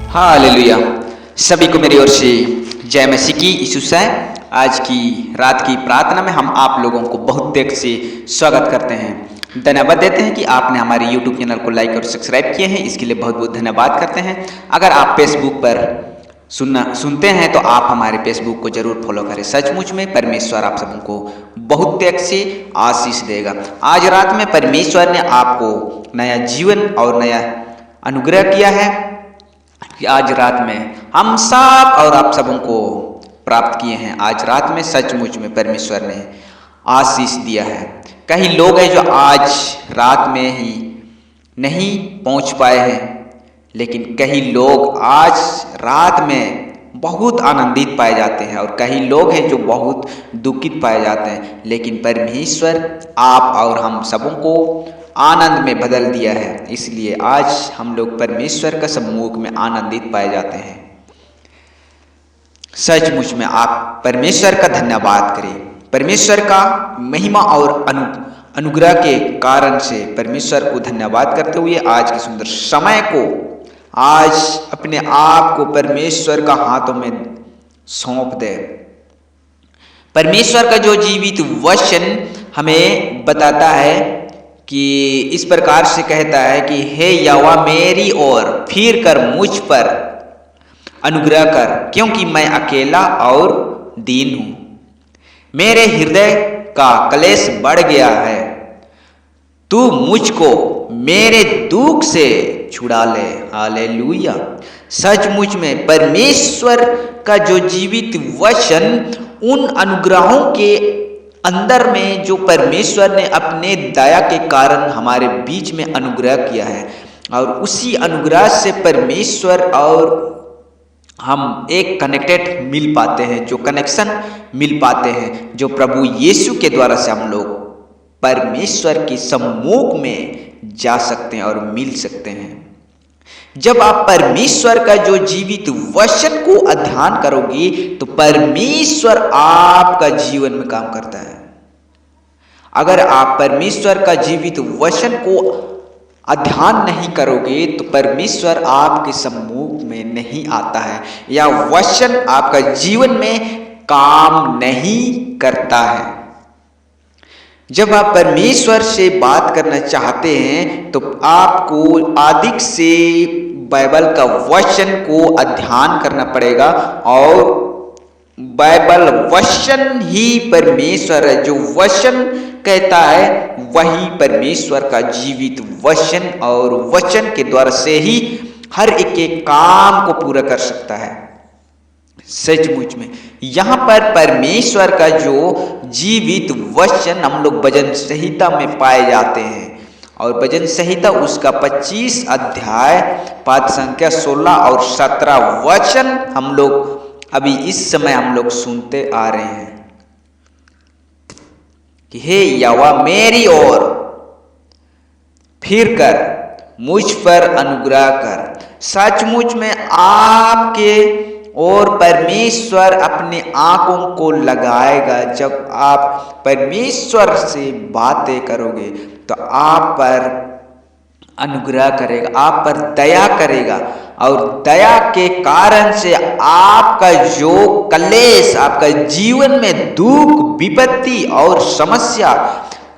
Hallelujah. सभी को मेरी ओर से जय मसीह की। यीशु से आज की रात की प्रार्थना में हम आप लोगों को बहुत देर से स्वागत करते हैं। धन्यवाद देते हैं कि आपने हमारे YouTube चैनल को लाइक और सब्सक्राइब किए हैं, इसके लिए बहुत बहुत धन्यवाद करते हैं। अगर आप फेसबुक पर सुनते हैं तो आप हमारे फेसबुक को जरूर फॉलो करें। सचमुच में परमेश्वर आप सबको बहुत तेज से आशीष देगा। आज रात में परमेश्वर ने आपको नया जीवन और नया अनुग्रह किया है कि आज रात में हम सब और आप सबों को प्राप्त किए हैं। आज रात में सचमुच में परमेश्वर ने आशीष दिया है। कई लोग हैं जो आज रात में ही नहीं पहुंच पाए हैं, लेकिन कई लोग आज रात में बहुत आनंदित पाए जाते हैं और कई लोग हैं जो बहुत दुखित पाए जाते हैं। लेकिन परमेश्वर आप और हम सबों को आनंद में बदल दिया है, इसलिए आज हम लोग परमेश्वर का सम्मुख में आनंदित पाए जाते हैं। सचमुच में आप परमेश्वर का धन्यवाद करें। परमेश्वर का महिमा और अनुग्रह के कारण से परमेश्वर को धन्यवाद करते हुए आज के सुंदर समय को आज अपने आप को परमेश्वर का हाथों में सौंप दे। परमेश्वर का जो जीवित वचन हमें बताता है कि इस प्रकार से कहता है कि हे यहोवा मेरी ओर फिर कर मुझ पर अनुग्रह कर, क्योंकि मैं अकेला और दीन हूं। मेरे हृदय का क्लेश बढ़ गया है। तू मुझको मेरे दुख से छुड़ा ले। हालेलुया। सचमुच में परमेश्वर का जो जीवित वचन उन अनुग्रहों के अंदर में जो परमेश्वर ने अपने दया के कारण हमारे बीच में अनुग्रह किया है, और उसी अनुग्रह से परमेश्वर और हम एक कनेक्टेड मिल पाते हैं, जो कनेक्शन मिल पाते हैं, जो प्रभु यीशु के द्वारा से हम लोग परमेश्वर के सम्मुख में जा सकते हैं और मिल सकते हैं। जब आप परमेश्वर का जो जीवित वचन को अध्ययन करोगे तो परमेश्वर आपका जीवन में काम करता है। अगर आप परमेश्वर का जीवित वचन को अध्ययन नहीं करोगे तो परमेश्वर आपके सम्मुख में नहीं आता है, या वचन आपका जीवन में काम नहीं करता है। जब आप परमेश्वर से बात करना चाहते हैं तो आपको अधिक से बाइबल का वचन को अध्ययन करना पड़ेगा, और बाइबल वचन ही परमेश्वर है। जो वचन कहता है वही परमेश्वर का जीवित वचन, और वचन के द्वारा से ही हर एक काम को पूरा कर सकता है। सचमुच में यहाँ पर परमेश्वर का जो जीवित वचन हम लोग भजन संहिता में पाए जाते हैं, और भजन संहिता उसका 25 अध्याय पद संख्या 16 और 17 वचन हम लोग अभी इस समय हम लोग सुनते आ रहे हैं कि हे यहोवा मेरी ओर फिर कर मुझ पर अनुग्रह कर। सचमुच में आपके और परमेश्वर अपने आंखों को लगाएगा। जब आप परमेश्वर से बातें करोगे तो आप पर अनुग्रह करेगा, आप पर दया करेगा, और दया के कारण से आपका जो क्लेश, आपका जीवन में दुख विपत्ति और समस्या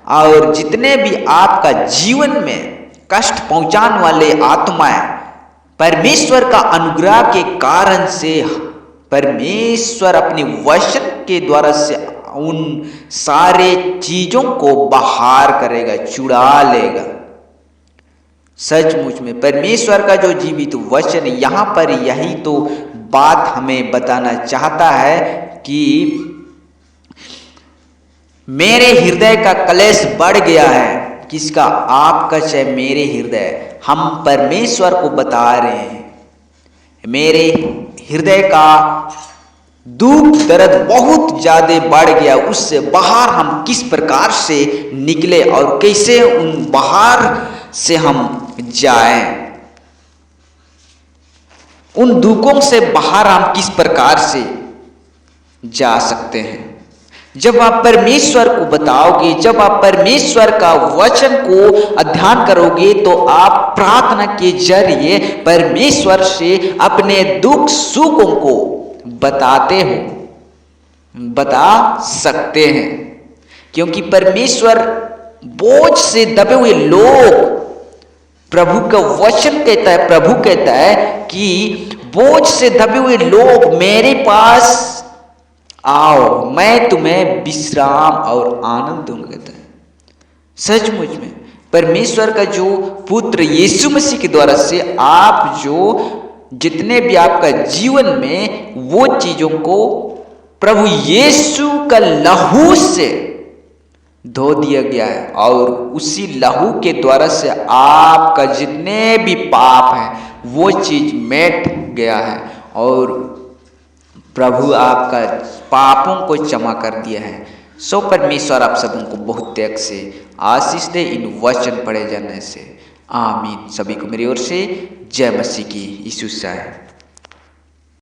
और जितने भी आपका जीवन में कष्ट पहुंचाने वाले आत्माएं, परमेश्वर का अनुग्रह के कारण से परमेश्वर अपने वचन के द्वारा से उन सारे चीजों को बाहर करेगा, छुड़ा लेगा। सचमुच में परमेश्वर का जो जीवित वचन यहाँ पर यही तो बात हमें बताना चाहता है कि मेरे हृदय का क्लेश बढ़ गया है। किसका? आपका, चाहे मेरे हृदय। हम परमेश्वर को बता रहे हैं मेरे हृदय का दुख दर्द बहुत ज्यादा बढ़ गया, उससे बाहर हम किस प्रकार से निकले और कैसे उन बाहर से हम जाएं। उन दुखों से बाहर हम किस प्रकार से जा सकते हैं। जब आप परमेश्वर को बताओगे, जब आप परमेश्वर का वचन को अध्ययन करोगे, तो आप प्रार्थना के जरिए परमेश्वर से अपने दुख सुखों को बता सकते हैं। क्योंकि परमेश्वर बोझ से दबे हुए लोग, प्रभु का वचन कहता है, प्रभु कहता है कि बोझ से दबे हुए लोग मेरे पास आओ, मैं तुम्हें विश्राम और आनंद दूंगा, कहता है। सचमुच में परमेश्वर का जो पुत्र यीशु मसीह के द्वारा से आप जो जितने भी आपका जीवन में वो चीजों को प्रभु यीशु का लहू से धो दिया गया है, और उसी लहू के द्वारा से आपका जितने भी पाप है वो चीज मिट गया है, और प्रभु आपका पापों को क्षमा कर दिया है। सो परमेश्वर आप सबों को बहुत त्याग से आशीष दे इन वचन पढ़े जाने से। आमीन। सभी को मेरी ओर से जय मसीह की। यीशु है।